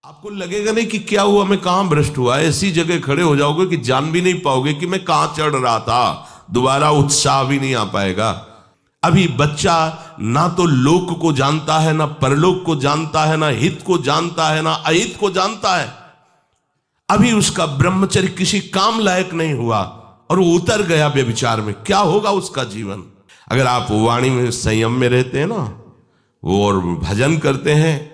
आपको लगेगा नहीं कि क्या हुआ, मैं कहां भ्रष्ट हुआ, ऐसी जगह खड़े हो जाओगे कि जान भी नहीं पाओगे कि मैं कहां चढ़ रहा था। दोबारा उत्साह भी नहीं आ पाएगा। अभी बच्चा ना तो लोक को जानता है, ना परलोक को जानता है, ना हित को जानता है, ना अहित को जानता है। अभी उसका ब्रह्मचर्य किसी काम लायक नहीं हुआ और वो उतर गया व्यभिचार में। क्या होगा उसका जीवन? अगर आप वाणी में संयम में रहते हैं ना, वो और भजन करते हैं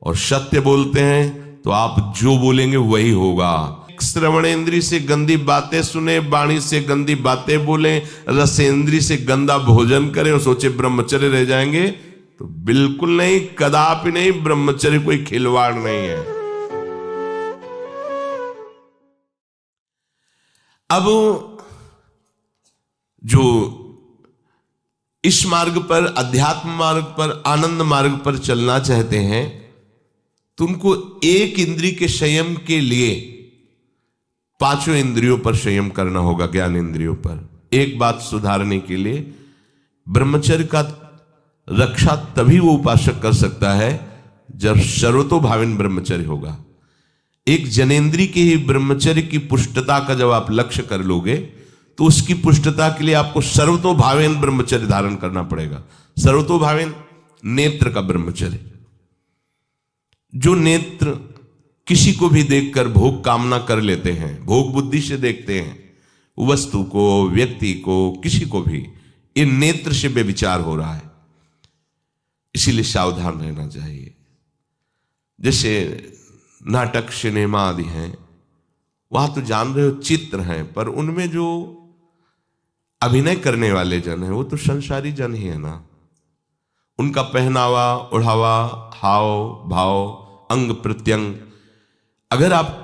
और सत्य बोलते हैं, तो आप जो बोलेंगे वही होगा। श्रवणेंद्री से गंदी बातें सुने, वाणी से गंदी बातें बोले, रसेंद्री से गंदा भोजन करें और सोचे ब्रह्मचर्य रह जाएंगे, तो बिल्कुल नहीं, कदापि नहीं। ब्रह्मचर्य कोई खिलवाड़ नहीं है। अब जो इस मार्ग पर, अध्यात्म मार्ग पर, आनंद मार्ग पर चलना चाहते हैं, तो उनको एक इंद्रिय के संयम के लिए पांचों इंद्रियों पर संयम करना होगा। ज्ञान इंद्रियों पर एक बात सुधारने के लिए ब्रह्मचर्य का रक्षा तभी वो उपासक कर सकता है जब सर्वतोभावेन ब्रह्मचर्य होगा। एक जनेन्द्रीय के ही ब्रह्मचर्य की पुष्टता का जब आप लक्ष्य कर लोगे, तो उसकी पुष्टता के लिए आपको सर्वतोभावेन ब्रह्मचर्य धारण करना पड़ेगा। सर्वतोभावेन नेत्र का ब्रह्मचर्य, जो नेत्र किसी को भी देखकर भोग कामना कर लेते हैं, भोग बुद्धि से देखते हैं वस्तु को, व्यक्ति को, किसी को भी, ये नेत्र से व्यभिचार हो रहा है। इसीलिए सावधान रहना चाहिए। जैसे नाटक, सिनेमा आदि हैं, वहां तो जान रहे हो चित्र हैं, पर उनमें जो अभिनय करने वाले जन हैं वो तो संसारी जन ही है ना। उनका पहनावा, ओढ़ावा, हाव भाव, अंग प्रत्यंग, अगर आप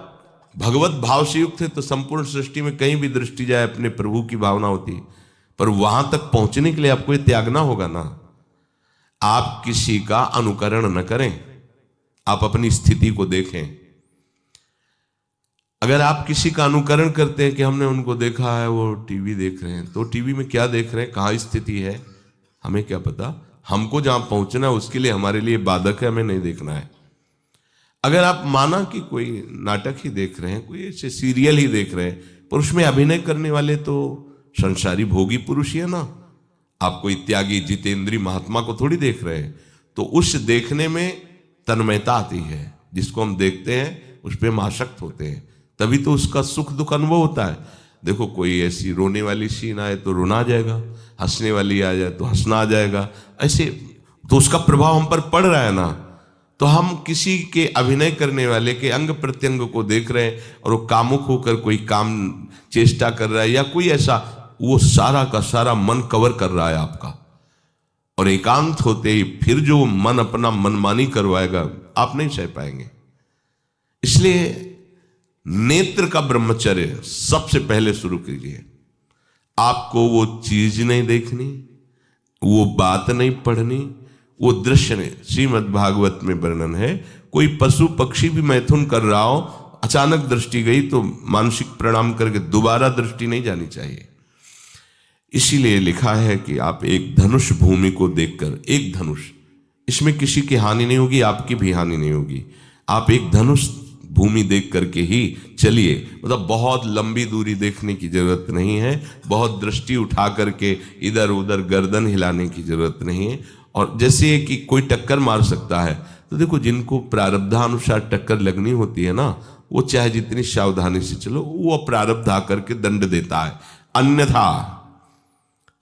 भगवत भाव से युक्त है तो संपूर्ण सृष्टि में कहीं भी दृष्टि जाए अपने प्रभु की भावना होती है। पर वहां तक पहुंचने के लिए आपको ये त्यागना होगा ना। आप किसी का अनुकरण न करें, आप अपनी स्थिति को देखें। अगर आप किसी का अनुकरण करते हैं कि हमने उनको देखा है, वो टीवी देख रहे हैं, तो टीवी में क्या देख रहे हैं, कहाँ स्थिति है, हमें क्या पता। हमको जहां पहुंचना है उसके लिए हमारे लिए बाधक है, हमें नहीं देखना है। अगर आप माना कि कोई नाटक ही देख रहे हैं, कोई ऐसे सीरियल ही देख रहे हैं, पर उसमें अभिनय करने वाले तो संसारी भोगी पुरुष ही है ना। आप कोई त्यागी जितेंद्री महात्मा को थोड़ी देख रहे हैं। तो उस देखने में तन्मयता आती है। जिसको हम देखते हैं उस पर हम आसक्त होते हैं, तभी तो उसका सुख दुख अनुभव होता है। देखो, कोई ऐसी रोने वाली सीन आए तो रोना आ जाएगा, हंसने वाली आ जाए तो हंसना आ जाएगा, ऐसे तो उसका प्रभाव हम पर पड़ रहा है ना। तो हम किसी के अभिनय करने वाले के अंग प्रत्यंग को देख रहे हैं और वो कामुक होकर कोई काम चेष्टा कर रहा है, या कोई ऐसा, वो सारा का सारा मन कवर कर रहा है आपका। और एकांत होते ही फिर जो मन अपना मनमानी करवाएगा, आप नहीं सह पाएंगे। इसलिए नेत्र का ब्रह्मचर्य सबसे पहले शुरू कीजिए। आपको वो चीज नहीं देखनी, वो बात नहीं पढ़नी, वो दृश्य नहीं। श्रीमद् भागवत में वर्णन है, कोई पशु पक्षी भी मैथुन कर रहा हो, अचानक दृष्टि गई तो मानसिक प्रणाम करके दोबारा दृष्टि नहीं जानी चाहिए। इसीलिए लिखा है कि आप एक धनुष भूमि को देखकर, एक धनुष, इसमें किसी की हानि नहीं होगी, आपकी भी हानि नहीं होगी। आप एक धनुष भूमि देख करके ही चलिए। मतलब बहुत लंबी दूरी देखने की जरूरत नहीं है, बहुत दृष्टि उठा करके इधर उधर गर्दन हिलाने की जरूरत नहीं है। और जैसे कि कोई टक्कर मार सकता है, तो देखो जिनको प्रारब्धानुसार टक्कर लगनी होती है ना, वो चाहे जितनी सावधानी से चलो, वो प्रारब्ध आकर के दंड देता है। अन्यथा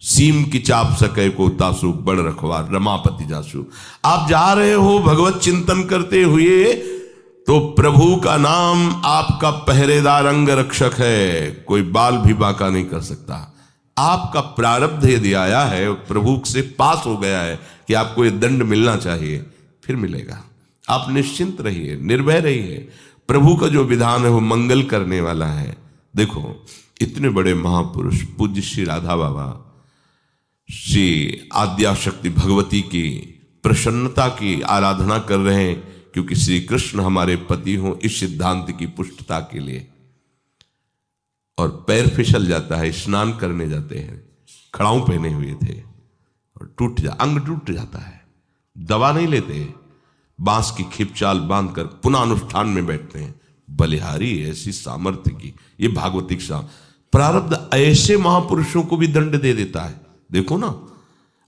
सीम की चाप सके को तासु, बड़ रखवार रमापति जासु। आप जा रहे हो भगवत चिंतन करते हुए, तो प्रभु का नाम आपका पहरेदार अंग रक्षक है, कोई बाल भी बांका नहीं कर सकता। आपका प्रारब्ध यदि आया है, प्रभु से पास हो गया है कि आपको ये दंड मिलना चाहिए, फिर मिलेगा। आप निश्चिंत रहिए, निर्भय रहिए। प्रभु का जो विधान है वो मंगल करने वाला है। देखो, इतने बड़े महापुरुष पूज्य श्री राधा बाबा, श्री आद्याशक्ति भगवती की प्रसन्नता की आराधना कर रहे हैं, क्योंकि श्री कृष्ण हमारे पति हों, इस सिद्धांत की पुष्टता के लिए। और पैर फिसल जाता है, स्नान करने जाते हैं, खड़ाऊ पहने हुए थे और अंग टूट जाता है, दवा नहीं लेते, बांस की खिपचाल बांधकर पुनः अनुष्ठान में बैठते हैं। बलिहारी ऐसी सामर्थ्य की, ये भागवतिक प्रारब्ध ऐसे महापुरुषों को भी दंड दे देता है। देखो ना,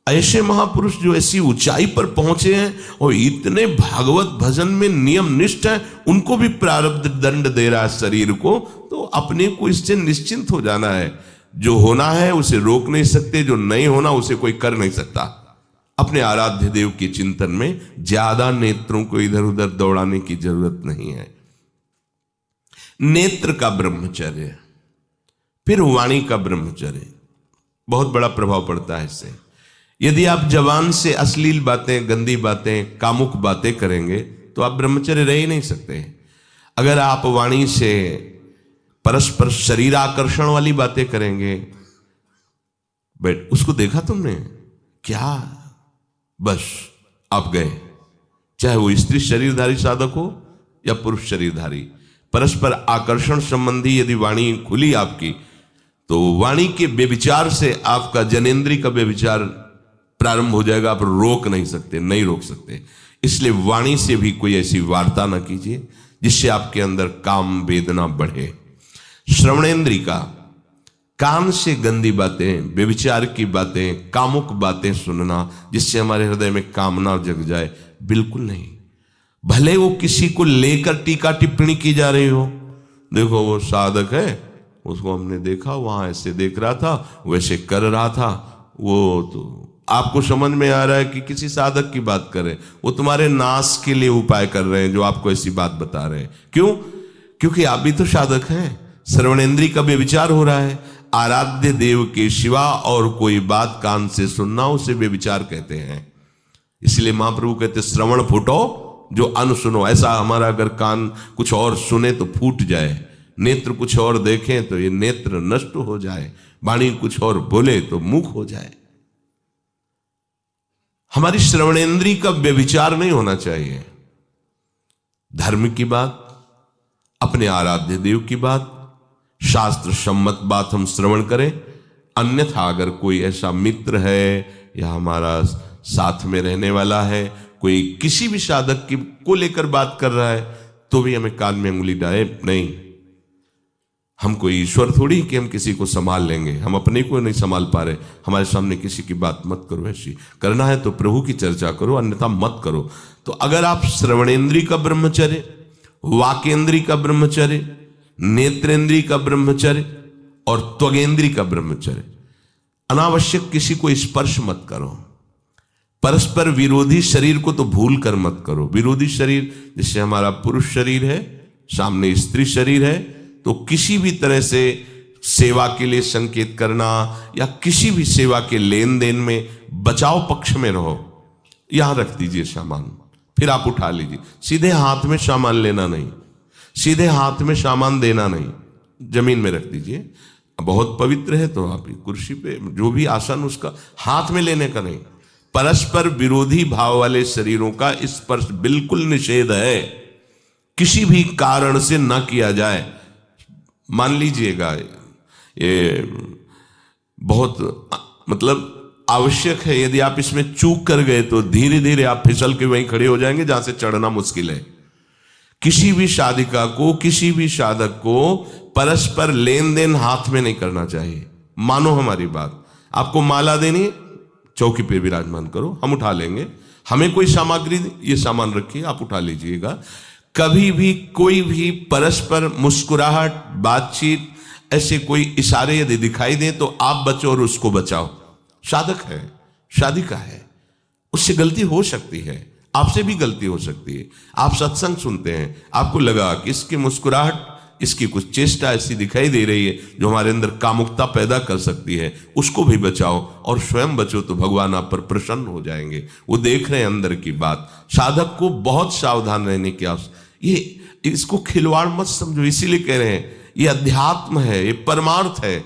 ऐसे महापुरुष जो ऐसी ऊंचाई पर पहुंचे हैं और इतने भागवत भजन में नियम निष्ठ है, उनको भी प्रारब्ध दंड दे रहा है शरीर को। तो अपने को इससे निश्चिंत हो जाना है। जो होना है उसे रोक नहीं सकते, जो नहीं होना उसे कोई कर नहीं सकता। अपने आराध्य देव के चिंतन में ज्यादा नेत्रों को इधर उधर दौड़ाने की जरूरत नहीं है। नेत्र का ब्रह्मचर्य, फिर वाणी का ब्रह्मचर्य, बहुत बड़ा प्रभाव पड़ता है इससे। यदि आप जवान से अश्लील बातें, गंदी बातें, कामुक बातें करेंगे तो आप ब्रह्मचर्य रह ही नहीं सकते। अगर आप वाणी से परस्पर शरीर आकर्षण वाली बातें करेंगे, बेट उसको देखा तुमने क्या, बस आप गए। चाहे वो स्त्री शरीरधारी साधक हो या पुरुष शरीरधारी, परस्पर आकर्षण संबंधी यदि वाणी खुली आपकी, तो वाणी के व्यभिचार से आपका जनेंद्री का व्यभिचार प्रारंभ हो जाएगा। आप रोक नहीं सकते, नहीं रोक सकते। इसलिए वाणी से भी कोई ऐसी वार्ता ना कीजिए जिससे आपके अंदर काम वेदना बढ़े। श्रवणेंद्री का, कान से गंदी बातें, व्यभिचार की बातें, कामुक बातें सुनना जिससे हमारे हृदय में कामना जग जाए, बिल्कुल नहीं। भले वो किसी को लेकर टीका टिप्पणी की जा रही हो, देखो वो साधक है, उसको हमने देखा वहां ऐसे देख रहा था, वैसे कर रहा था, वो तो आपको समझ में आ रहा है कि किसी साधक की बात कर रहे हैं, वो तुम्हारे नाश के लिए उपाय कर रहे हैं जो आपको ऐसी बात बता रहे हैं। क्यों? क्योंकि आप भी तो साधक हैं। श्रवणेंद्री का व्यभिचार हो रहा है। आराध्य देव के सिवा और कोई बात कान से सुनना उसे व्यभिचार कहते हैं। इसलिए महाप्रभु कहते श्रवण फूटो जो अन सुनो। ऐसा हमारा अगर कान कुछ और सुने तो फूट जाए, नेत्र कुछ और देखें तो ये नेत्र नष्ट हो जाए, वाणी कुछ और बोले तो मुख हो जाए। हमारी श्रवणेंद्री का व्यभिचार नहीं होना चाहिए। धर्म की बात, अपने आराध्य देव की बात, शास्त्र सम्मत बात हम श्रवण करें। अन्यथा अगर कोई ऐसा मित्र है या हमारा साथ में रहने वाला है, कोई किसी भी साधक की को लेकर बात कर रहा है, तो भी हमें कान में उंगली डाले नहीं। हम कोई ईश्वर थोड़ी कि हम किसी को संभाल लेंगे, हम अपने को नहीं संभाल पा रहे। हमारे सामने किसी की बात मत करो, ऐसी करना है तो प्रभु की चर्चा करो, अन्यथा मत करो। तो अगर आप श्रवणेंद्री का ब्रह्मचर्य, वाकेंद्री का ब्रह्मचर्य, नेत्रेंद्री का ब्रह्मचर्य और त्वगेंद्री का ब्रह्मचर्य, अनावश्यक किसी को स्पर्श मत करो। परस्पर विरोधी शरीर को तो भूल कर मत करो। विरोधी शरीर जैसे हमारा पुरुष शरीर है, सामने स्त्री शरीर है, तो किसी भी तरह से सेवा के लिए संकेत करना या किसी भी सेवा के लेन देन में बचाव पक्ष में रहो। यहां रख दीजिए सामान, फिर आप उठा लीजिए। सीधे हाथ में सामान लेना नहीं, सीधे हाथ में सामान देना नहीं, जमीन में रख दीजिए। बहुत पवित्र है तो आप कुर्सी पे जो भी आसन उसका हाथ में लेने का नहीं। परस्पर विरोधी भाव वाले शरीरों का स्पर्श बिल्कुल निषेध है, किसी भी कारण से न किया जाए। मान लीजिएगा ये बहुत मतलब आवश्यक है, यदि आप इसमें चूक कर गए तो धीरे धीरे आप फिसल के वहीं खड़े हो जाएंगे जहां से चढ़ना मुश्किल है। किसी भी साधिका को, किसी भी साधक को परस्पर लेन देन हाथ में नहीं करना चाहिए। मानो हमारी बात, आपको माला देनी, चौकी पे विराजमान करो, हम उठा लेंगे। हमें कोई सामग्री, ये सामान रखिए, आप उठा लीजिएगा। कभी भी कोई भी परस्पर मुस्कुराहट, बातचीत, ऐसे कोई इशारे यदि दिखाई दे तो आप बचो और उसको बचाओ। साधक है, साधिका है, उससे गलती हो सकती है, आपसे भी गलती हो सकती है। आप सत्संग सुनते हैं, आपको लगा कि इसकी मुस्कुराहट, इसकी कुछ चेष्टा ऐसी दिखाई दे रही है जो हमारे अंदर कामुकता पैदा कर सकती है, उसको भी बचाओ और स्वयं बचो तो भगवान आप पर प्रसन्न हो जाएंगे। वो देख रहे हैं अंदर की बात। साधक को बहुत सावधान रहने की आवश्यकता। ये इसको खिलवाड़ मत समझो, इसीलिए कह रहे हैं ये अध्यात्म है, ये परमार्थ है।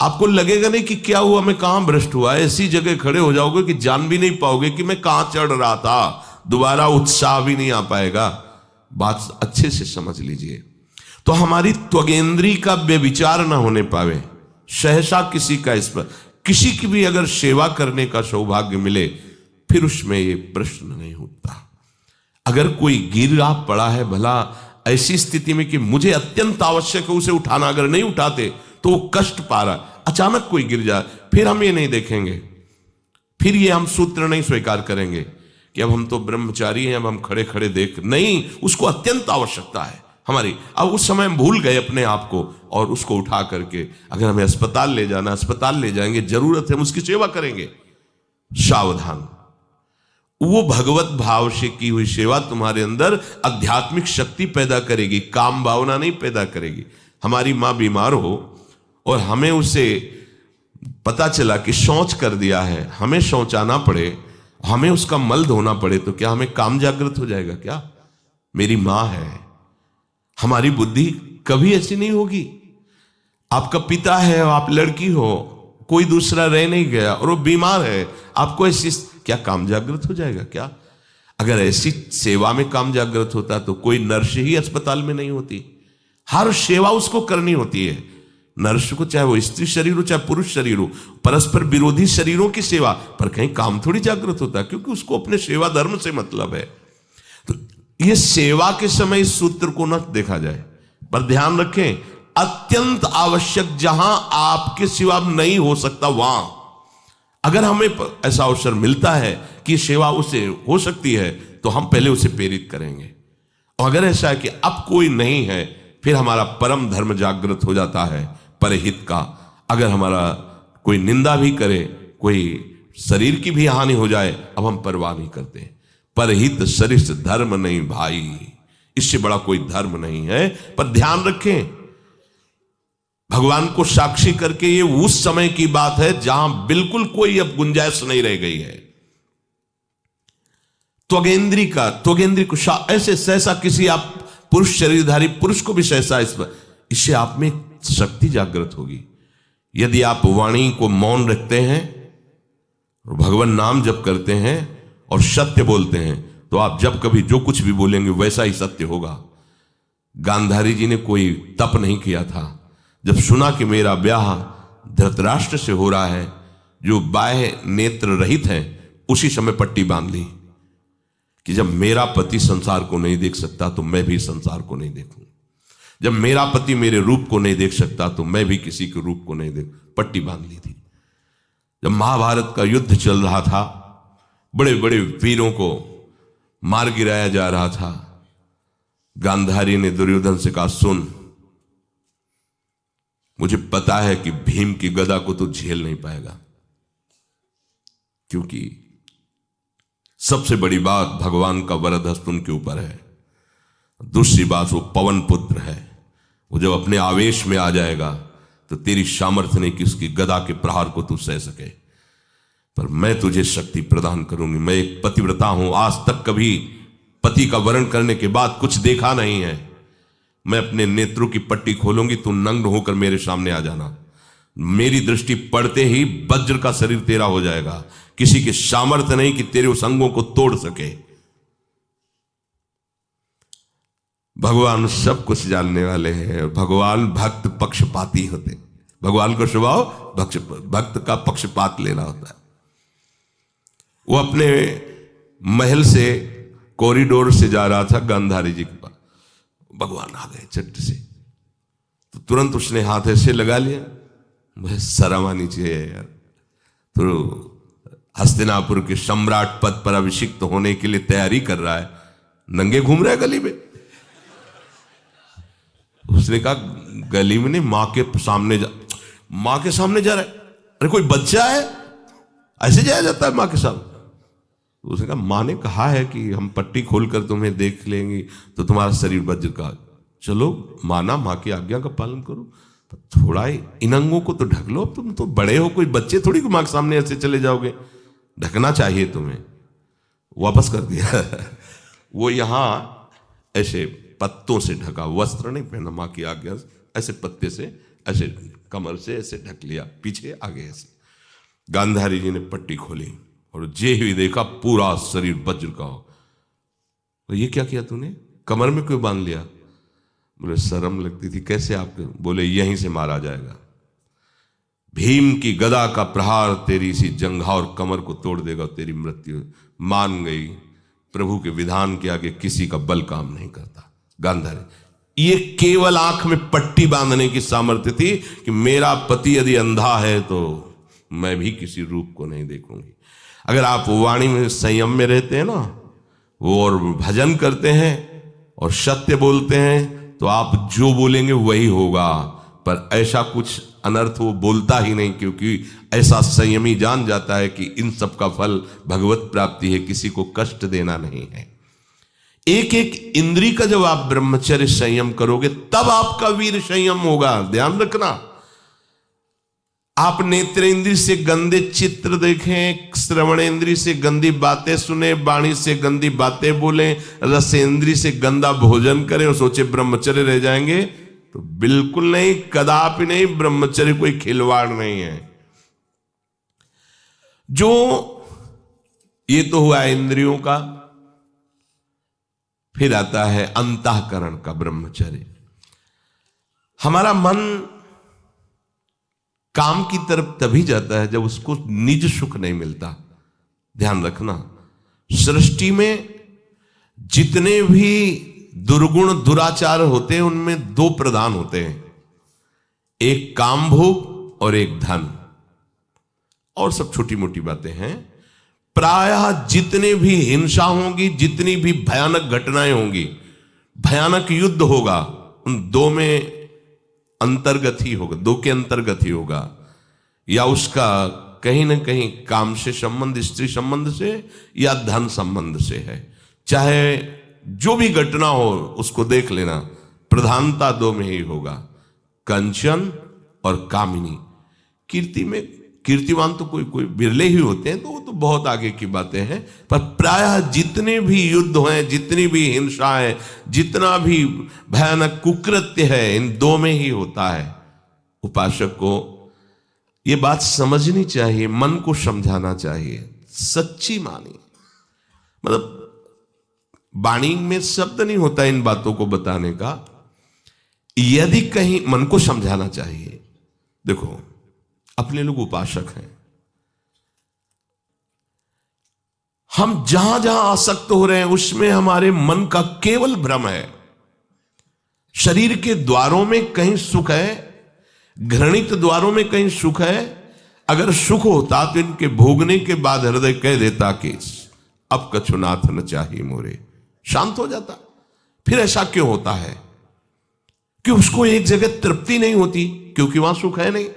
आपको लगेगा नहीं कि क्या हुआ, मैं कहां भ्रष्ट हुआ, ऐसी जगह खड़े हो जाओगे कि जान भी नहीं पाओगे कि मैं कहां चढ़ रहा था, दोबारा उत्साह भी नहीं आ पाएगा। बात अच्छे से समझ लीजिए। तो हमारी त्वगेंद्री का व्यभिचार ना होने पावे, सहसा किसी का इस पर, किसी की भी अगर सेवा करने का सौभाग्य मिले, फिर उसमें ये प्रश्न नहीं उठता। अगर कोई गिरा पड़ा है भला ऐसी स्थिति में कि मुझे अत्यंत आवश्यक है उसे उठाना, अगर नहीं उठाते तो वो कष्ट पा रहा, अचानक कोई गिर जाए, फिर हम ये नहीं देखेंगे, फिर ये हम सूत्र नहीं स्वीकार करेंगे कि अब हम तो ब्रह्मचारी हैं, अब हम खड़े खड़े देख, नहीं, उसको अत्यंत आवश्यकता है हमारी। अब उस समय हम भूल गए अपने आप को और उसको उठा करके अगर हमें अस्पताल ले जाना, अस्पताल ले जाएंगे, जरूरत है हम उसकी सेवा करेंगे। सावधान, वो भगवत भाव से की हुई सेवा तुम्हारे अंदर आध्यात्मिक शक्ति पैदा करेगी, काम भावना नहीं पैदा करेगी। हमारी माँ बीमार हो और हमें उसे पता चला कि शौच कर दिया है, हमें शौचाना पड़े, हमें उसका मल धोना पड़े, तो क्या हमें काम जागृत हो जाएगा? क्या मेरी माँ है। हमारी बुद्धि कभी ऐसी नहीं होगी। आपका पिता है, आप लड़की हो, कोई दूसरा रह नहीं गया और वो बीमार है, आपको ऐसी क्या काम जागृत हो जाएगा? क्या अगर ऐसी सेवा में काम जागृत होता तो कोई नर्स ही अस्पताल में नहीं होती। हर सेवा उसको करनी होती है, नर्स को, चाहे वो स्त्री शरीर हो चाहे पुरुष शरीर हो, परस्पर विरोधी शरीरों की सेवा, पर कहीं काम थोड़ी जागृत होता है, क्योंकि उसको अपने सेवा धर्म से मतलब है। तो ये सेवा के समय इस सूत्र को न देखा जाए, पर ध्यान रखें, अत्यंत आवश्यक जहां आपके सिवा नहीं हो सकता वहां अगर हमें ऐसा अवसर मिलता है कि सेवा उसे हो सकती है तो हम पहले उसे प्रेरित करेंगे। और अगर ऐसा है कि अब कोई नहीं है, फिर हमारा परम धर्म जागृत हो जाता है परहित का। अगर हमारा कोई निंदा भी करे, कोई शरीर की भी हानि हो जाए, अब हम परवाह नहीं करते। परहित सरिस धर्म नहीं भाई, इससे बड़ा कोई धर्म नहीं है। पर ध्यान रखें, भगवान को साक्षी करके ये उस समय की बात है जहां बिल्कुल कोई अब गुंजाइश नहीं रह गई है। त्वगेंद्री को ऐसे सहसा किसी आप पुरुष शरीरधारी पुरुष को भी सहसा इससे आप में शक्ति जागृत होगी। यदि आप वाणी को मौन रखते हैं और भगवान नाम जप करते हैं और सत्य बोलते हैं, तो आप जब कभी जो कुछ भी बोलेंगे वैसा ही सत्य होगा। गांधारी जी ने कोई तप नहीं किया था। जब सुना कि मेरा ब्याह धृतराष्ट्र से हो रहा है जो बाह्य नेत्र रहित हैं, उसी समय पट्टी बांध ली कि जब मेरा पति संसार को नहीं देख सकता तो मैं भी संसार को नहीं देखूं। जब मेरा पति मेरे रूप को नहीं देख सकता तो मैं भी किसी के रूप को नहीं देख, पट्टी बांध ली थी। जब महाभारत का युद्ध चल रहा था, बड़े बड़े वीरों को मार गिराया जा रहा था, गांधारी ने दुर्योधन से कहा, सुन, मुझे पता है कि भीम की गदा को तो झेल नहीं पाएगा, क्योंकि सबसे बड़ी बात भगवान का वरद हस्त उनके ऊपर है। दूसरी बात, वो पवन पुत्र है, वो जब अपने आवेश में आ जाएगा तो तेरी सामर्थ्य नहीं कि उसकी गदा के प्रहार को तू सह सके। पर मैं तुझे शक्ति प्रदान करूंगी। मैं एक पतिव्रता हूं, आज तक कभी पति का वरण करने के बाद कुछ देखा नहीं है। मैं अपने नेत्रों की पट्टी खोलूंगी, तू नग्न होकर मेरे सामने आ जाना। मेरी दृष्टि पड़ते ही वज्र का शरीर तेरा हो जाएगा। किसी के सामर्थ्य नहीं कि तेरे उस अंगों को तोड़ सके। भगवान सब कुछ जानने वाले हैं। भगवान भक्त पक्षपाती होते। भगवान का स्वभाव भक्त का पक्षपात लेना होता है। वो अपने महल से कॉरिडोर से जा रहा था गांधारी जी के पास, भगवान आ गए चट्ट से, तो तुरंत उसने हाथ ऐसे लगा लिया। मुझे शर्म आनी चाहिए यार, तो हस्तिनापुर के सम्राट पद पर अभिषिक्त होने के लिए तैयारी कर रहा है, नंगे घूम रहा है गली में। उसने कहा, गली में नहीं, मां के सामने जा रहा है। अरे कोई बच्चा है, ऐसे जाया जाता है मां के सामने? उसने कहा, मां ने कहा है कि हम पट्टी खोलकर तुम्हें देख लेंगी तो तुम्हारा शरीर वज्र का। चलो माना, मां की आज्ञा का पालन करो, थोड़ा इन अंगों को तो ढक लो। तुम तो बड़े हो, कोई बच्चे थोड़ी मां के सामने ऐसे चले जाओगे, ढकना चाहिए तुम्हें। वापस कर दिया। वो यहां ऐसे पत्तों से ढका, वस्त्र नहीं पहना, मां की आज्ञा ऐसे पत्ते से ऐसे कमर से ऐसे ढक लिया, पीछे आगे ऐसे। गांधारी जी ने पट्टी खोली और जे ही देखा पूरा शरीर वज्र का हो। तो ये क्या किया तूने, कमर में क्यों बांध लिया? बोले शर्म लगती थी। कैसे आपके? बोले यहीं से मारा जाएगा। भीम की गदा का प्रहार तेरी सी जंघा और कमर को तोड़ देगा, तेरी मृत्यु। मान गई, प्रभु के विधान के आगे किसी का बल काम नहीं करता। गांधारी, ये केवल आंख में पट्टी बांधने की सामर्थ्य थी कि मेरा पति यदि अंधा है तो मैं भी किसी रूप को नहीं देखूंगी। अगर आप वाणी में संयम में रहते हैं ना, वो और भजन करते हैं और सत्य बोलते हैं, तो आप जो बोलेंगे वही होगा। पर ऐसा कुछ अनर्थ वो बोलता ही नहीं, क्योंकि ऐसा संयमी जान जाता है कि इन सब का फल भगवत प्राप्ति है, किसी को कष्ट देना नहीं है। एक एक इंद्री का जब आप ब्रह्मचर्य संयम करोगे तब आपका वीर संयम होगा। ध्यान रखना, आप नेत्रेंद्री से गंदे चित्र देखें, श्रवणेंद्री से गंदी बातें सुने, वाणी से गंदी बातें बोलें, रसेंद्री से गंदा भोजन करें और सोचे ब्रह्मचर्य रह जाएंगे, तो बिल्कुल नहीं, कदापि नहीं। ब्रह्मचर्य कोई खिलवाड़ नहीं है। जो ये तो हुआ इंद्रियों का, फिर आता है अंतःकरण का ब्रह्मचर्य। हमारा मन काम की तरफ तभी जाता है जब उसको निज सुख नहीं मिलता। ध्यान रखना, सृष्टि में जितने भी दुर्गुण दुराचार होते हैं उनमें दो प्रधान होते हैं, एक काम भोग और एक धन, और सब छोटी मोटी बातें हैं। प्रायः जितने भी हिंसा होंगी, जितनी भी भयानक घटनाएं होंगी, भयानक युद्ध होगा, उन दो में अंतर्गत ही होगा, दो के अंतर्गत ही होगा। या उसका कहीं ना कहीं काम से संबंध, स्त्री संबंध से या धन संबंध से है। चाहे जो भी घटना हो उसको देख लेना, प्रधानता दो में ही होगा, कंचन और कामिनी। कीर्ति में कीर्तिवान तो कोई कोई बिरले ही होते हैं, तो वो तो बहुत आगे की बातें हैं। पर प्रायः जितने भी युद्ध हैं, जितनी भी हिंसा है, जितना भी भयानक कुकृत्य है, इन दो में ही होता है। उपासक को ये बात समझनी चाहिए, मन को समझाना चाहिए, सच्ची मानी। मतलब वाणी में शब्द नहीं होता इन बातों को बताने का, यदि कहीं मन को समझाना चाहिए। देखो, अपने लोग उपासक हैं, हम जहां जहां आसक्त हो रहे हैं उसमें हमारे मन का केवल भ्रम है। शरीर के द्वारों में कहीं सुख है, घृणित द्वारों में कहीं सुख है। अगर सुख होता तो इनके भोगने के बाद हृदय कह देता कि अब कछुनाथ न चाहिए मोरे, शांत हो जाता। फिर ऐसा क्यों होता है कि उसको एक जगह तृप्ति नहीं होती, क्योंकि वहां सुख है नहीं।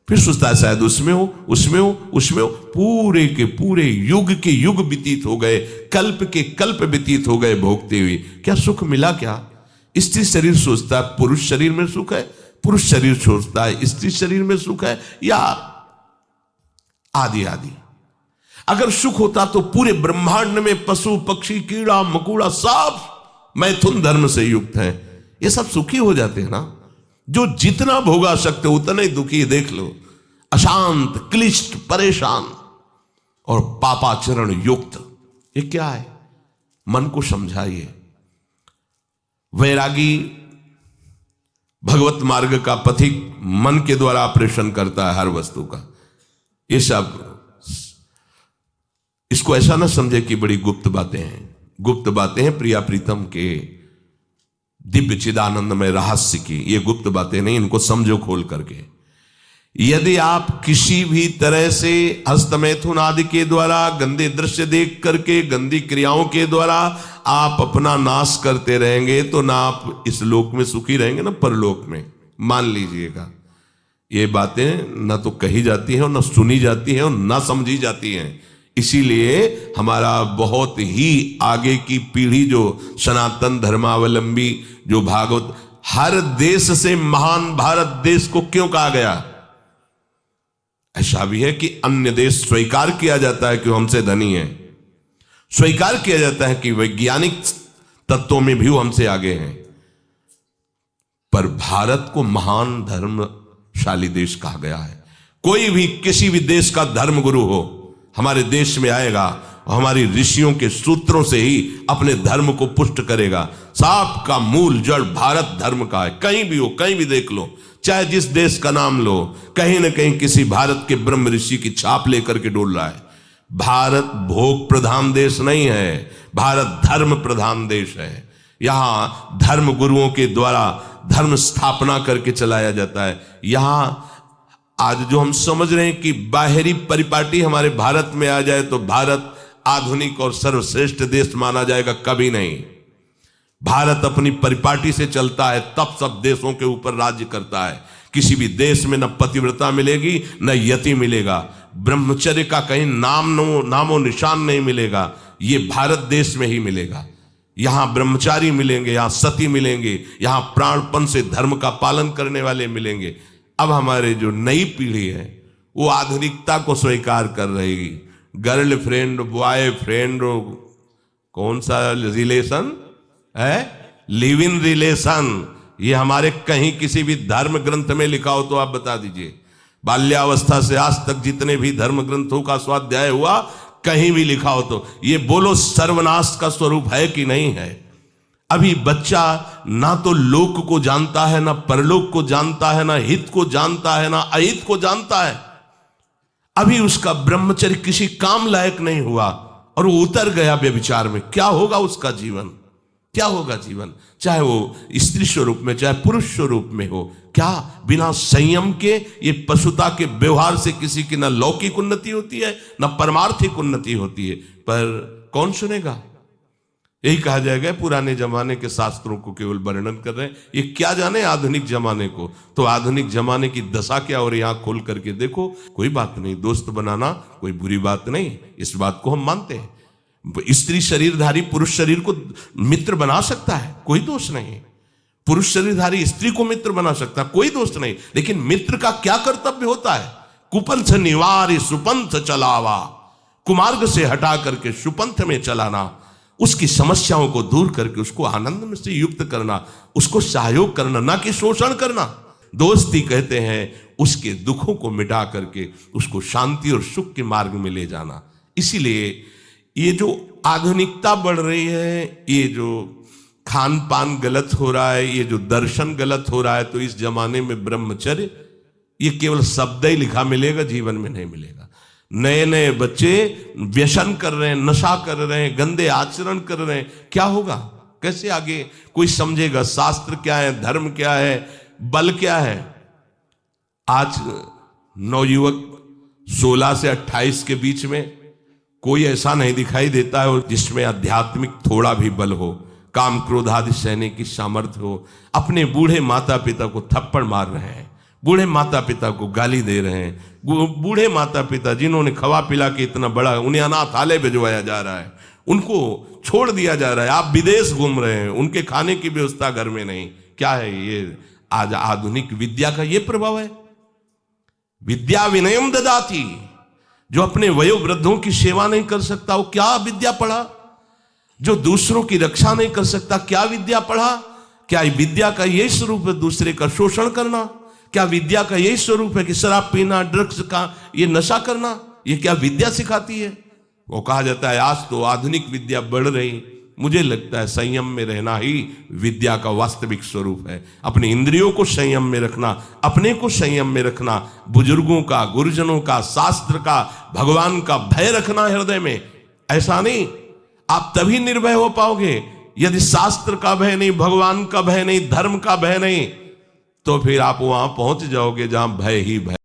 फिर सोचता है शायद उसमें हो, उसमें हो, उसमें हो। पूरे के पूरे युग के युग व्यतीत हो गए, कल्प के कल्प व्यतीत हो गए भोगते हुए, क्या सुख मिला? क्या स्त्री शरीर सोचता है पुरुष शरीर में सुख है, पुरुष शरीर सोचता है स्त्री शरीर में सुख है, या आदि आदि। अगर सुख होता तो पूरे ब्रह्मांड में पशु पक्षी कीड़ा मकोड़ा सब मैथुन धर्म से युक्त हैं, ये सब सुखी हो जाते हैं ना। जो जितना भोगा सकते उतना ही दुखी। देख लो, अशांत, क्लिष्ट, परेशान और पापाचरण युक्त, ये क्या है? मन को समझाइए। वैरागी भगवत मार्ग का पथिक मन के द्वारा ऑपरेशन करता है हर वस्तु का। ये सब, इसको ऐसा ना समझे कि बड़ी गुप्त बातें हैं। गुप्त बातें हैं प्रिया प्रीतम के दिव्य चिदानंदमय रहस्य की, ये गुप्त बातें नहीं, इनको समझो खोल करके। यदि आप किसी भी तरह से हस्तमैथुन आदि के द्वारा, गंदे दृश्य देख करके, गंदी क्रियाओं के द्वारा आप अपना नाश करते रहेंगे, तो ना आप इस लोक में सुखी रहेंगे ना परलोक में। मान लीजिएगा, ये बातें ना तो कही जाती हैं और ना सुनी जाती हैं और ना समझी जाती हैं। इसीलिए हमारा बहुत ही आगे की पीढ़ी जो सनातन धर्मावलंबी, जो भागवत, हर देश से महान भारत देश को क्यों कहा गया? ऐसा भी है कि अन्य देश स्वीकार किया जाता है कि वो हमसे धनी है, स्वीकार किया जाता है कि वैज्ञानिक तत्वों में भी वो हमसे आगे हैं, पर भारत को महान धर्मशाली देश कहा गया है। कोई भी किसी भी देश का धर्मगुरु हो हमारे देश में आएगा और हमारी ऋषियों के सूत्रों से ही अपने धर्म को पुष्ट करेगा। साप का मूल जड़ भारत धर्म का है। कहीं भी हो, कहीं भी देख लो, चाहे जिस देश का नाम लो, कहीं ना कहीं किसी भारत के ब्रह्म ऋषि की छाप लेकर के डोल रहा है। भारत भोग प्रधान देश नहीं है, भारत धर्म प्रधान देश है। यहाँ धर्म गुरुओं के द्वारा धर्म स्थापना करके चलाया जाता है। यहाँ आज जो हम समझ रहे हैं कि बाहरी परिपाटी हमारे भारत में आ जाए तो भारत आधुनिक और सर्वश्रेष्ठ देश माना जाएगा, कभी नहीं। भारत अपनी परिपाटी से चलता है, तब सब देशों के ऊपर राज्य करता है। किसी भी देश में न पतिव्रता मिलेगी न यति मिलेगा, ब्रह्मचर्य का कहीं नामो निशान नहीं मिलेगा। ये भारत देश में ही मिलेगा। यहां ब्रह्मचारी मिलेंगे, यहां सती मिलेंगे, यहां प्राणपण से धर्म का पालन करने वाले मिलेंगे। अब हमारे जो नई पीढ़ी है वो आधुनिकता को स्वीकार कर रही। गर्लफ्रेंड, बॉयफ्रेंड, कौन सा रिलेशन है, लिव इन रिलेशन, ये हमारे कहीं किसी भी धर्म ग्रंथ में लिखा हो तो आप बता दीजिए। बाल्यावस्था से आज तक जितने भी धर्म ग्रंथों का स्वाध्याय हुआ, कहीं भी लिखा हो तो ये बोलो सर्वनाश का स्वरूप है कि नहीं है। अभी बच्चा ना तो लोक को जानता है, ना परलोक को जानता है, ना हित को जानता है, ना अहित को जानता है। अभी उसका ब्रह्मचर्य किसी काम लायक नहीं हुआ और वो उतर गया व्यभिचार में। क्या होगा उसका जीवन, क्या होगा जीवन, चाहे वो स्त्री स्वरूप में चाहे पुरुष स्वरूप में हो। क्या बिना संयम के ये पशुता के व्यवहार से किसी की ना लौकिक उन्नति होती है ना परमार्थिक उन्नति होती है। पर कौन सुनेगा? यही कहा जाएगा पुराने जमाने के शास्त्रों को केवल वर्णन कर रहे हैं, ये क्या जाने आधुनिक जमाने को। तो आधुनिक जमाने की दशा क्या हो रही है, आंख खोल करके देखो। कोई बात नहीं, दोस्त बनाना कोई बुरी बात नहीं, इस बात को हम मानते हैं। स्त्री शरीरधारी पुरुष शरीर को मित्र बना सकता है, कोई दोष नहीं। पुरुष शरीरधारी स्त्री को मित्र बना सकता है, कोई दोष नहीं। लेकिन मित्र का क्या कर्तव्य होता है? कुपंथ निवार सुपंथ चलावा, कुमार्ग से हटा करके सुपंथ में चलाना, उसकी समस्याओं को दूर करके उसको आनंद में से युक्त करना, उसको सहयोग करना, ना कि शोषण करना। दोस्ती कहते हैं उसके दुखों को मिटा करके उसको शांति और सुख के मार्ग में ले जाना। इसीलिए ये जो आधुनिकता बढ़ रही है, ये जो खान पान गलत हो रहा है, ये जो दर्शन गलत हो रहा है, तो इस जमाने में ब्रह्मचर्य ये केवल शब्द ही लिखा मिलेगा, जीवन में नहीं मिलेगा। नए नए बच्चे व्यसन कर रहे हैं, नशा कर रहे हैं, गंदे आचरण कर रहे हैं। क्या होगा, कैसे आगे कोई समझेगा शास्त्र क्या है, धर्म क्या है, बल क्या है? आज नवयुवक 16 से 28 के बीच में कोई ऐसा नहीं दिखाई देता है जिसमें आध्यात्मिक थोड़ा भी बल हो, काम क्रोध आदि सहने की सामर्थ्य हो। अपने बूढ़े माता पिता को थप्पड़ मार रहे हैं, बूढ़े माता पिता को गाली दे रहे हैं, बूढ़े माता पिता जिन्होंने खवा पिला के इतना बड़ा, उन्हें अनाथालय भिजवाया जा रहा है, उनको छोड़ दिया जा रहा है। आप विदेश घूम रहे हैं, उनके खाने की व्यवस्था घर में नहीं। क्या है ये? आज आधुनिक विद्या का ये प्रभाव है। विद्या विनयम ददाति, जो अपने वयोवृद्धों की सेवा नहीं कर सकता वो क्या विद्या पढ़ा? जो दूसरों की रक्षा नहीं कर सकता क्या विद्या पढ़ा? क्या विद्या का यही स्वरूप है दूसरे का शोषण करना? क्या विद्या का यही स्वरूप है कि शराब पीना, ड्रग्स का ये नशा करना? ये क्या विद्या सिखाती है? वो कहा जाता है आज तो आधुनिक विद्या बढ़ रही। मुझे लगता है संयम में रहना ही विद्या का वास्तविक स्वरूप है। अपने इंद्रियों को संयम में रखना, अपने को संयम में रखना, बुजुर्गों का, गुरुजनों का, शास्त्र का, भगवान का भय रखना हृदय में। ऐसा नहीं, आप तभी निर्भय हो पाओगे यदि शास्त्र का भय नहीं, भगवान का भय नहीं, धर्म का भय नहीं, तो फिर आप वहां पहुंच जाओगे जहां भय ही भय।